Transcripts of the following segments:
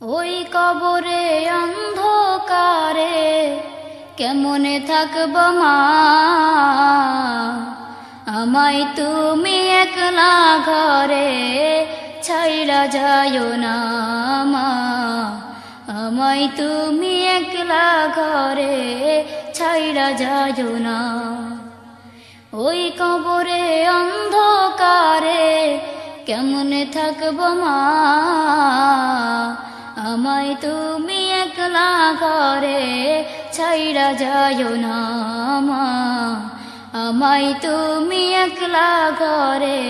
ওই কবরে অন্ধকারে কেমনে থাকব মা, আমায় তুমি একলা ঘরে ছাইড়া যায়ো না মা, আমায় তুমি একলা ঘরে ছাইড়া যায়ো না। ওই কবরে অন্ধকারে কেমনে থাকব মা, আমায় তুমি একলা ঘরে ছাইড়া যায়ো না মা, আমায় তুমি একলা ঘরে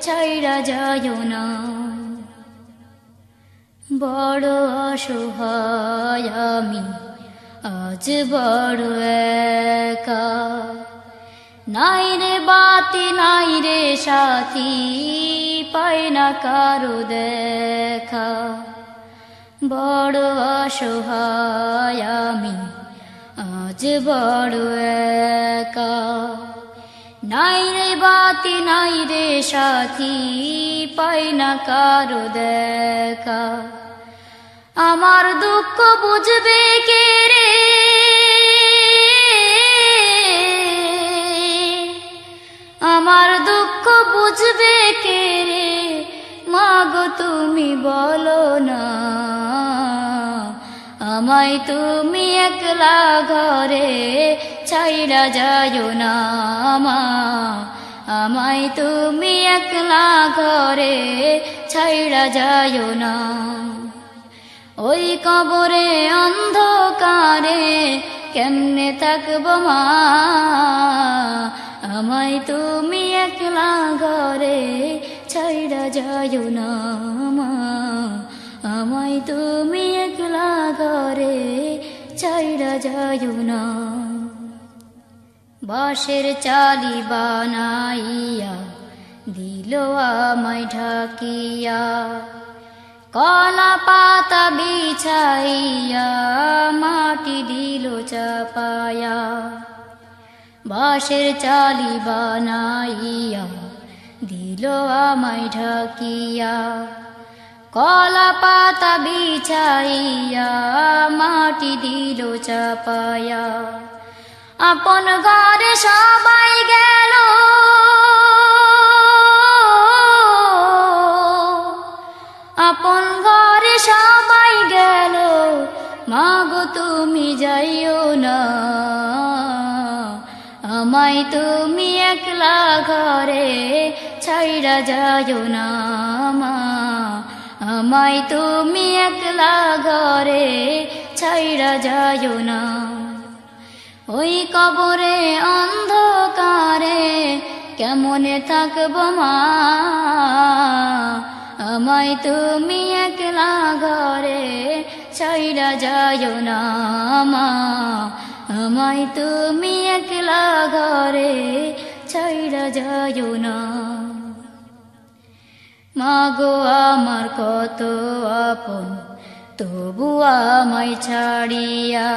ছাইড়া যায়ো না। বড় অসহায় আমি আজ বড় একা, নাই রে বাতি নাই রে সাথী, পাই না কারো দেখা। বড় অসহায় আমি আজ বড় একা, নাই রে বাতি নাই রে সাথী, পাই না কারো দেখা। আমার দুঃখ বুঝবে কে রে, আমার দুঃখ বুঝবে কে রে, মাগো তুমি বলো না, আমায় তুমি একলা ঘরে ছাইড়া যায়ো না মা, আমায় তুমি একলা ঘরে ছাইড়া যায়ো না। ওই কবরে অন্ধকারে কেমনে থাকব মা, আমায় তুমি একলা ঘরে ছাইড়া যায়ো না মা, আমায় তুমি একলা ঘরে ছাইড়া যায়ো না। বাঁশের চালি বানাইয়া দিল আমায় ঢাকিয়া, কলা পাতা বিছাইয়া মাটি দিল চাপায়া। বাঁশের চালি বানাইয়া দিল আমায় ঢাকিয়া, কলা পাতা বিছাইয়া মাটি দিল চাপায়া। আপন ঘরে সবাই গেল, আপন ঘরে সবাই গেল, মাগো তুমি যাইও না, আমায় তুমি একলা ঘরে ছাইড়া যায়ো না মা, আমায় তুমি একলা ঘরে ছাইড়া যায়ো না। ওই কবরে অন্ধকারে কেমনে থাকব মা, আমায় তুমি একলা ঘরে ছাইড়া যায়ো না মা, আমায় তুমি একলা ঘরে ছাইড়া যায়ো না। মাগো আমার কত আপন তবু আমায় ছাড়িয়া,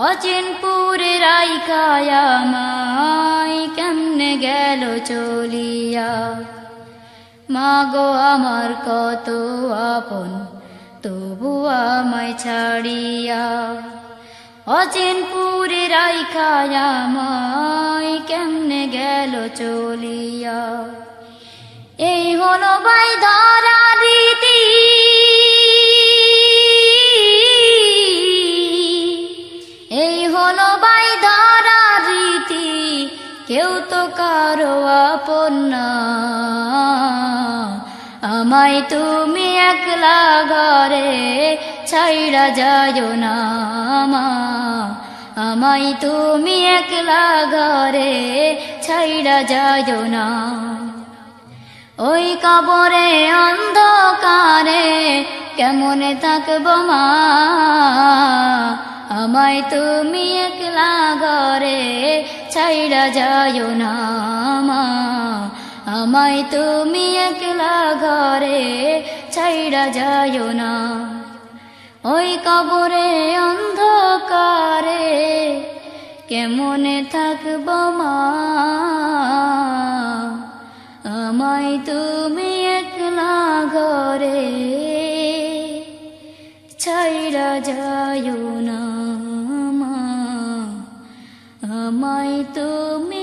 অচিনপুরে রাইখায় আমায় কেমনে গেল চলিয়া। মাগো আমার কত আপন তবু আমায় ছাড়িয়া, অচিনপুরে রাইখায় আমায় কেমনে গেল চলিয়া। এই হলো ভাই ধরা রীতি, এই হলো ভাই ধরা রীতি, কেউ তো কারো আপন না, আমায় তুমি একলা ঘরে ছাইড়া যায়ো না মা, আমায় তুমি একলা ঘরে ছাইড়া যায়ো না। ওই কবরে অন্ধকারে কেমনে থাকব মা, আমায় তুমি একলা ঘরে ছাইড়া যায়ো না মা, আমায় তুমি একলা ঘরে ছাইড়া যায়ো না। ওই কবরে অন্ধকারে কেমনে থাকব মা, আমায় তুমি একলা ঘরে যায় না মা আমায় তুমি